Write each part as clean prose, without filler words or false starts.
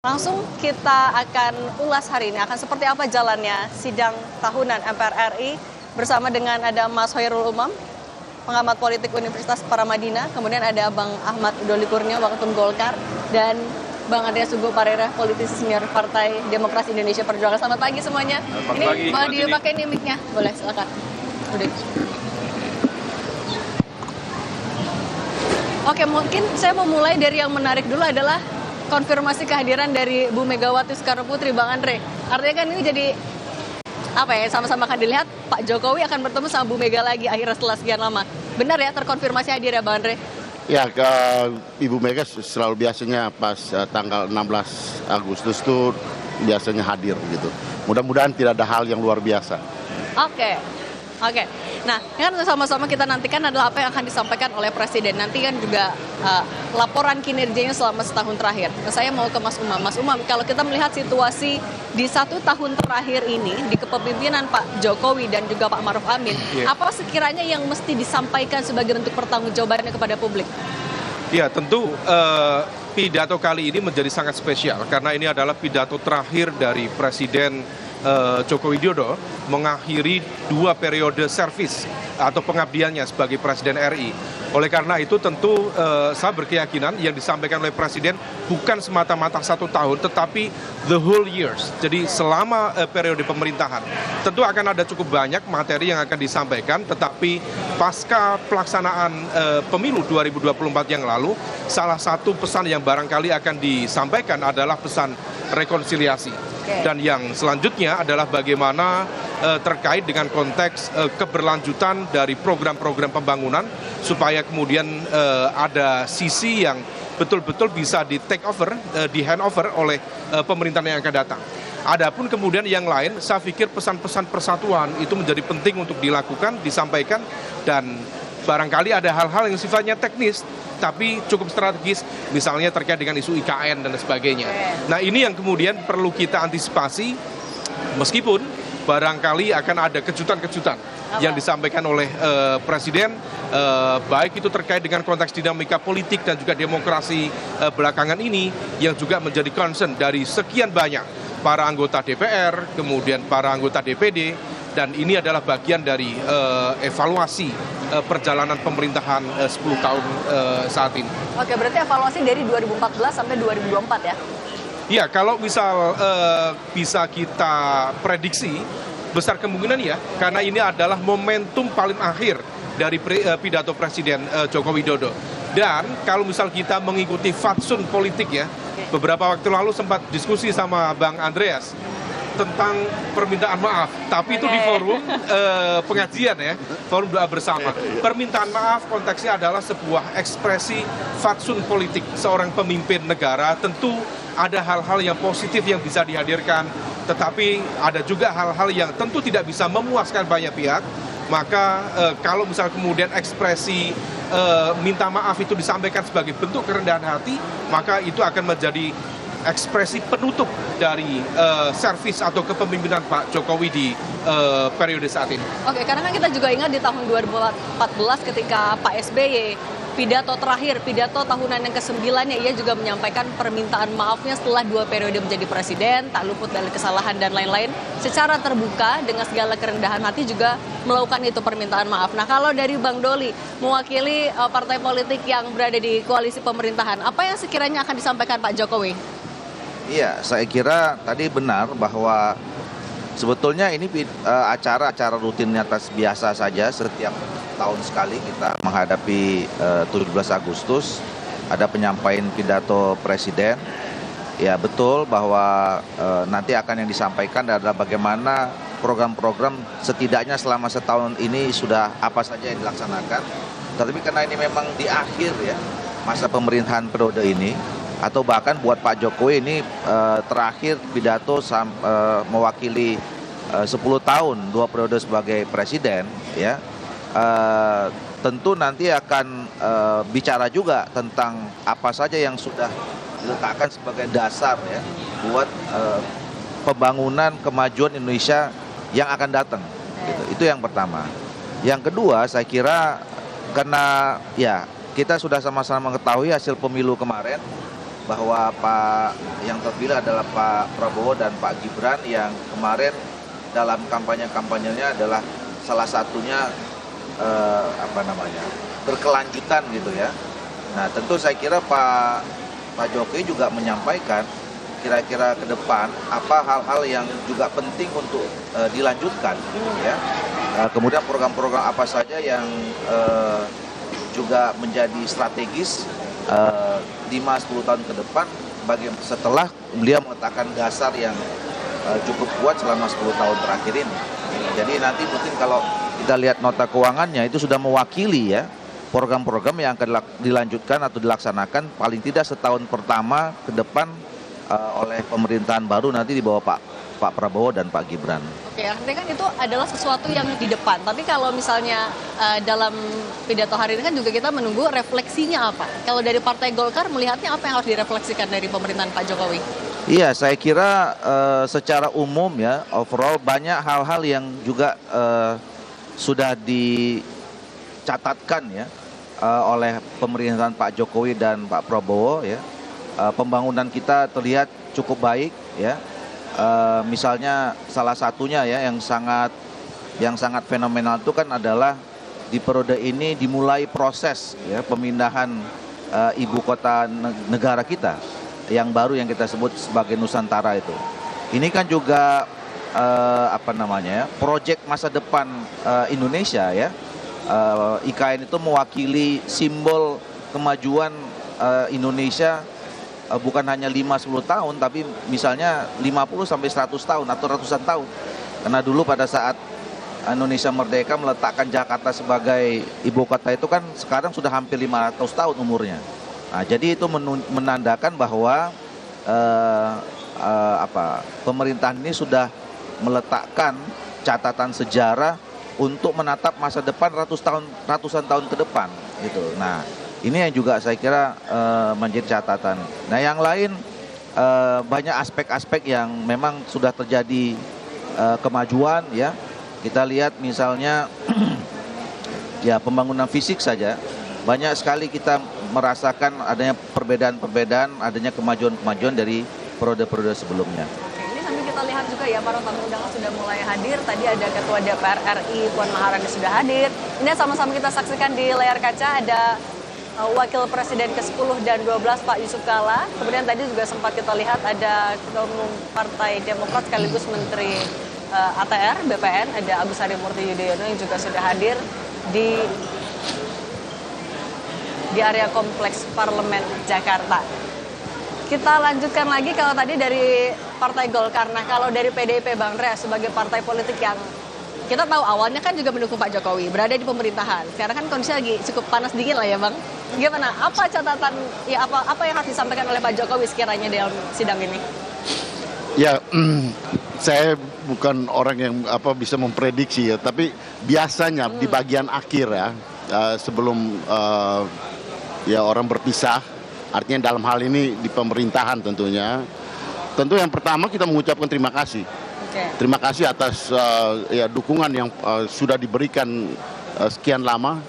Langsung kita akan ulas hari ini, akan seperti apa jalannya sidang tahunan MPR RI bersama dengan ada Mas Hoirul Umam, pengamat politik Universitas Paramadina, kemudian ada Bang Ahmad Doli Kurnia, Waketum Golkar, dan Bang Andreas Hugo Parera, politisi senior Partai Demokrasi Indonesia Perjuangan. Selamat pagi semuanya. Ini mau dipakai nih mic-nya, boleh silakan. Udah. Oke, mungkin saya mau mulai dari yang menarik dulu adalah konfirmasi kehadiran dari Bu Megawati Soekarno Putri, Bang Andre. Artinya kan ini jadi sama-sama akan dilihat Pak Jokowi akan bertemu sama Bu Mega lagi akhirnya setelah sekian lama. Benar ya terkonfirmasi hadir ya Bang Andre? Ya, Ibu Mega selalu biasanya pas tanggal 16 Agustus itu biasanya hadir gitu. Mudah-mudahan tidak ada hal yang luar biasa. Oke. Nah, kan sama-sama kita nantikan adalah apa yang akan disampaikan oleh Presiden. Nanti kan juga laporan kinerjanya selama setahun terakhir. Nah, saya mau ke Mas Umam. Mas Umam, kalau kita melihat situasi di 1 tahun terakhir ini, di kepemimpinan Pak Jokowi dan juga Pak Maruf Amin, apa sekiranya yang mesti disampaikan sebagai bentuk pertanggungjawabannya kepada publik? Ya, tentu pidato kali ini menjadi sangat spesial karena ini adalah pidato terakhir dari Presiden Joko Widodo mengakhiri 2 periode servis atau pengabdiannya sebagai Presiden RI. Oleh karena itu tentu saya berkeyakinan yang disampaikan oleh Presiden bukan semata-mata 1 tahun tetapi the whole years. Jadi selama periode pemerintahan tentu akan ada cukup banyak materi yang akan disampaikan, tetapi pasca pelaksanaan pemilu 2024 yang lalu salah satu pesan yang barangkali akan disampaikan adalah pesan rekonsiliasi. Dan yang selanjutnya adalah bagaimana terkait dengan konteks keberlanjutan dari program-program pembangunan supaya kemudian ada sisi yang betul-betul bisa di take over, di handover oleh pemerintahan yang akan datang. Adapun kemudian yang lain, saya pikir pesan-pesan persatuan itu menjadi penting untuk dilakukan, disampaikan, dan barangkali ada hal-hal yang sifatnya teknis tapi cukup strategis, misalnya terkait dengan isu IKN dan sebagainya. Nah, ini yang kemudian perlu kita antisipasi, meskipun barangkali akan ada kejutan-kejutan yang disampaikan oleh Presiden, baik itu terkait dengan konteks dinamika politik dan juga demokrasi belakangan ini, yang juga menjadi concern dari sekian banyak para anggota DPR, kemudian para anggota DPD, dan ini adalah bagian dari evaluasi perjalanan pemerintahan 10 tahun saat ini. Oke, berarti evaluasi dari 2014 sampai 2024 ya? Ya, kalau misal bisa kita prediksi, besar kemungkinan ya, karena ini adalah momentum paling akhir dari pidato Presiden Joko Widodo. Dan kalau misal kita mengikuti fatsun politik ya, beberapa waktu lalu sempat diskusi sama Bang Andreas tentang permintaan maaf, tapi itu di forum pengajian ya, forum doa bersama. Permintaan maaf konteksnya adalah sebuah ekspresi fatsun politik seorang pemimpin negara. Tentu ada hal-hal yang positif yang bisa dihadirkan, tetapi ada juga hal-hal yang tentu tidak bisa memuaskan banyak pihak. Maka kalau misal kemudian ekspresi minta maaf itu disampaikan sebagai bentuk kerendahan hati, maka itu akan menjadi ekspresi penutup dari servis atau kepemimpinan Pak Jokowi di periode saat ini. Oke, karena kan kita juga ingat di tahun 2014 ketika Pak SBY pidato terakhir, pidato tahunan yang ke-9-nya, ia juga menyampaikan permintaan maafnya setelah 2 periode menjadi presiden, tak luput dari kesalahan dan lain-lain. Secara terbuka dengan segala kerendahan hati juga melakukan itu permintaan maaf. Nah, kalau dari Bang Doli mewakili partai politik yang berada di koalisi pemerintahan, apa yang sekiranya akan disampaikan Pak Jokowi? Iya, saya kira tadi benar bahwa sebetulnya ini acara-acara rutinitas biasa saja. Setiap tahun sekali kita menghadapi 17 Agustus, ada penyampaian pidato Presiden. Ya, betul bahwa nanti akan yang disampaikan adalah bagaimana program-program setidaknya selama setahun ini sudah apa saja yang dilaksanakan. Tapi karena ini memang di akhir ya masa pemerintahan periode ini, atau bahkan buat Pak Jokowi ini terakhir pidato mewakili 10 tahun 2 periode sebagai presiden ya, tentu nanti akan bicara juga tentang apa saja yang sudah diletakkan sebagai dasar ya buat pembangunan kemajuan Indonesia yang akan datang gitu. Itu yang pertama. Yang kedua, saya kira karena ya kita sudah sama-sama mengetahui hasil pemilu kemarin, bahwa yang terpilih adalah Pak Prabowo dan Pak Gibran yang kemarin dalam kampanyenya adalah salah satunya berkelanjutan gitu ya. Nah tentu saya kira Pak Jokowi juga menyampaikan kira-kira ke depan apa hal-hal yang juga penting untuk dilanjutkan ya. Kemudian program-program apa saja yang juga menjadi strategis 5-10 tahun ke depan setelah beliau meletakkan dasar yang cukup kuat selama 10 tahun terakhir ini. Jadi nanti mungkin kalau kita lihat nota keuangannya itu sudah mewakili ya program-program yang akan dilanjutkan atau dilaksanakan paling tidak setahun pertama ke depan oleh pemerintahan baru nanti di bawah Pak Prabowo dan Pak Gibran. Oke, artinya kan itu adalah sesuatu yang di depan. Tapi kalau misalnya dalam pidato hari ini kan juga kita menunggu refleksinya apa. Kalau dari Partai Golkar melihatnya apa yang harus direfleksikan dari pemerintahan Pak Jokowi? Iya, saya kira secara umum ya, overall banyak hal-hal yang juga sudah dicatatkan ya oleh pemerintahan Pak Jokowi dan Pak Prabowo ya. Pembangunan kita terlihat cukup baik ya. Misalnya salah satunya ya yang sangat fenomenal itu kan adalah di periode ini dimulai proses ya pemindahan ibu kota negara kita yang baru yang kita sebut sebagai Nusantara itu. Ini kan juga proyek masa depan Indonesia ya. IKN itu mewakili simbol kemajuan Indonesia bukan hanya 5-10 tahun tapi misalnya 50 sampai 100 tahun atau ratusan tahun. Karena dulu pada saat Indonesia merdeka meletakkan Jakarta sebagai ibu kota itu kan sekarang sudah hampir 500 tahun umurnya. Nah, jadi itu menandakan bahwa pemerintahan ini sudah meletakkan catatan sejarah untuk menatap masa depan ratusan tahun ke depan gitu. Nah, ini yang juga saya kira menjadi catatan. Nah yang lain banyak aspek-aspek yang memang sudah terjadi kemajuan ya. Kita lihat misalnya ya pembangunan fisik saja. Banyak sekali kita merasakan adanya perbedaan-perbedaan, adanya kemajuan-kemajuan dari periode-periode sebelumnya. Ini sambil kita lihat juga ya para tamu undangan sudah mulai hadir. Tadi ada Ketua DPR RI Puan Maharani sudah hadir. Ini sama-sama kita saksikan di layar kaca ada Wakil Presiden ke-10 dan 12 Pak Yusuf Kalla. Kemudian tadi juga sempat kita lihat ada Ketua Umum Partai Demokrat sekaligus Menteri ATR BPN ada Agus Harimurti Yudhoyono yang juga sudah hadir di area kompleks Parlemen Jakarta. Kita lanjutkan lagi kalau tadi dari Partai Golkar. Nah kalau dari PDIP Bang Rea sebagai partai politik yang kita tahu awalnya kan juga mendukung Pak Jokowi, berada di pemerintahan. Sekarang kan kondisi lagi cukup panas dingin lah ya Bang. Gimana? Apa catatan, ya apa yang harus disampaikan oleh Pak Jokowi sekiranya dalam sidang ini? Ya, saya bukan orang yang bisa memprediksi ya, tapi biasanya di bagian akhir ya, sebelum ya orang berpisah, artinya dalam hal ini di pemerintahan tentunya. Tentu yang pertama kita mengucapkan terima kasih. Terima kasih atas dukungan yang sudah diberikan sekian lama,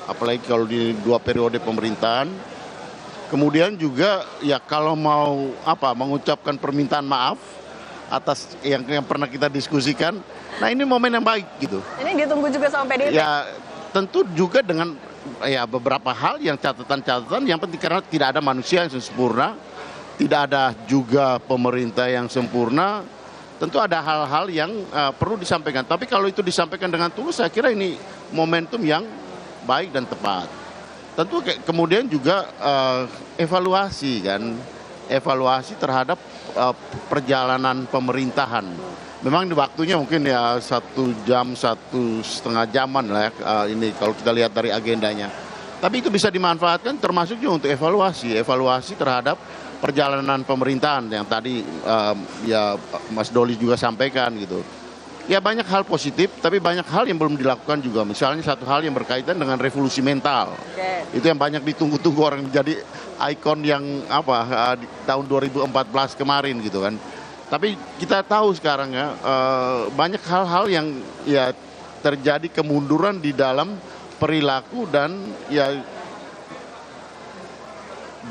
apalagi kalau di 2 periode pemerintahan. Kemudian juga ya kalau mau mengucapkan permintaan maaf atas yang pernah kita diskusikan. Nah ini momen yang baik gitu. Ini ditunggu juga sama PDIP. Ya tentu juga dengan ya beberapa hal yang catatan-catatan yang penting karena tidak ada manusia yang sempurna, tidak ada juga pemerintah yang sempurna. Tentu ada hal-hal yang perlu disampaikan. Tapi kalau itu disampaikan dengan tulus, saya kira ini momentum yang baik dan tepat. Tentu kemudian juga evaluasi terhadap perjalanan pemerintahan. Memang di waktunya mungkin ya 1 jam, 1,5 jaman lah ya, ini kalau kita lihat dari agendanya. Tapi itu bisa dimanfaatkan termasuk juga untuk evaluasi terhadap perjalanan pemerintahan yang tadi ya Mas Doli juga sampaikan gitu. Ya banyak hal positif, tapi banyak hal yang belum dilakukan juga. Misalnya satu hal yang berkaitan dengan revolusi mental. Itu yang banyak ditunggu-tunggu orang jadi ikon yang di tahun 2014 kemarin gitu kan. Tapi kita tahu sekarang ya banyak hal-hal yang ya terjadi kemunduran di dalam perilaku dan ya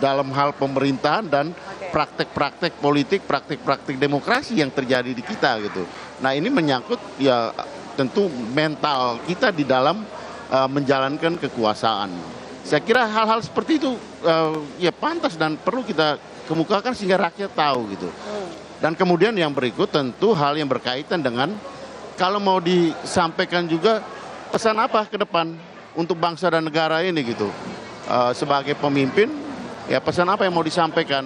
dalam hal pemerintahan dan praktek-praktek politik, praktek-praktek demokrasi yang terjadi di kita gitu. Nah ini menyangkut ya tentu mental kita di dalam menjalankan kekuasaan. Saya kira hal-hal seperti itu ya pantas dan perlu kita kemukakan sehingga rakyat tahu gitu. Dan kemudian yang berikut tentu hal yang berkaitan dengan kalau mau disampaikan juga pesan apa ke depan untuk bangsa dan negara ini gitu. Sebagai pemimpin ya pesan apa yang mau disampaikan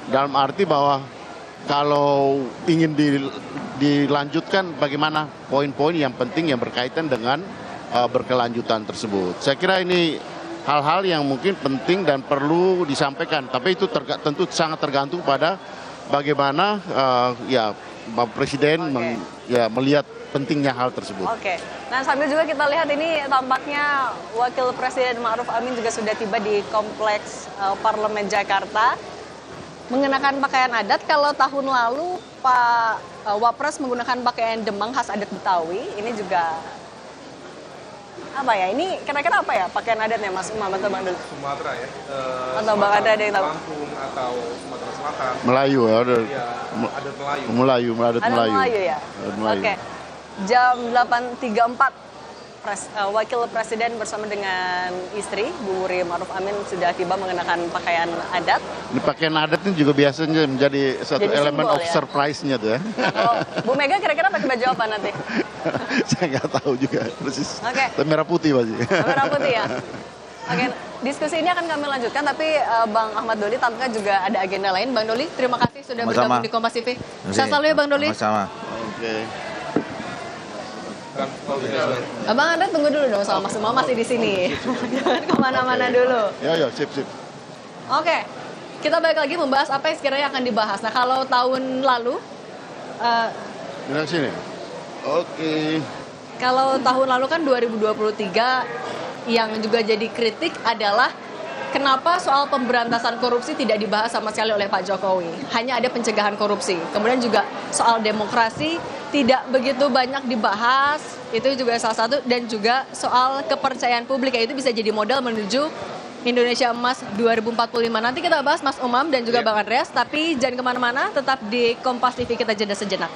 dalam arti bahwa kalau ingin dilanjutkan bagaimana poin-poin yang penting yang berkaitan dengan berkelanjutan tersebut. Saya kira ini hal-hal yang mungkin penting dan perlu disampaikan, tapi itu tentu sangat tergantung pada bagaimana ya Bapak Presiden melihat pentingnya hal tersebut. Oke. Nah sambil juga kita lihat ini tampaknya Wakil Presiden Ma'ruf Amin juga sudah tiba di Kompleks Parlemen Jakarta mengenakan pakaian adat. Kalau tahun lalu Pak Wapres menggunakan pakaian Demang khas adat Betawi, ini juga apa ya? Ini kira-kira apa ya pakaian adatnya Mas Umam atau Bang Dul? Sumatera ya. Atau Bang ada yang tahu? Lampung atau Sumatera Selatan. Melayu ya, Adat Melayu. adat Ada Melayu ya? Oke. Jam 8.34 Wakil Presiden bersama dengan istri Bu Wuri Ma'ruf Amin sudah tiba mengenakan pakaian adat. Ini pakaian adat ini juga biasanya menjadi satu Jadi elemen simbol, of ya? surprise-nya tuh ya. Oh, Bu Mega kira-kira pakai baju apa nanti? Saya nggak tahu juga persis. Oke. Tapi merah putih pasti. Merah putih ya. Oke, diskusi ini akan kami lanjutkan, tapi Bang Ahmad Doli tampaknya juga ada agenda lain. Bang Doli, terima kasih sudah bergabung di Kompas TV. Sehat selalu ya Bang Doli. Sama-sama. Oke. Abang Anda tunggu dulu dong sama Mas Umam masih di sini. Jangan kemana-mana dulu. Ya, sip. Oke, kita balik lagi membahas apa yang sekiranya akan dibahas. Nah kalau tahun lalu, Di sini. Oke. kalau tahun lalu kan 2023 yang juga jadi kritik adalah kenapa soal pemberantasan korupsi tidak dibahas sama sekali oleh Pak Jokowi. Hanya ada pencegahan korupsi. Kemudian juga soal demokrasi tidak begitu banyak dibahas. Itu juga salah satu. Dan juga soal kepercayaan publik. Ya, itu bisa jadi modal menuju Indonesia Emas 2045. Nanti kita bahas Mas Umam dan juga Bang Andreas. Tapi jangan kemana-mana. Tetap di Kompas TV, kita jeda sejenak.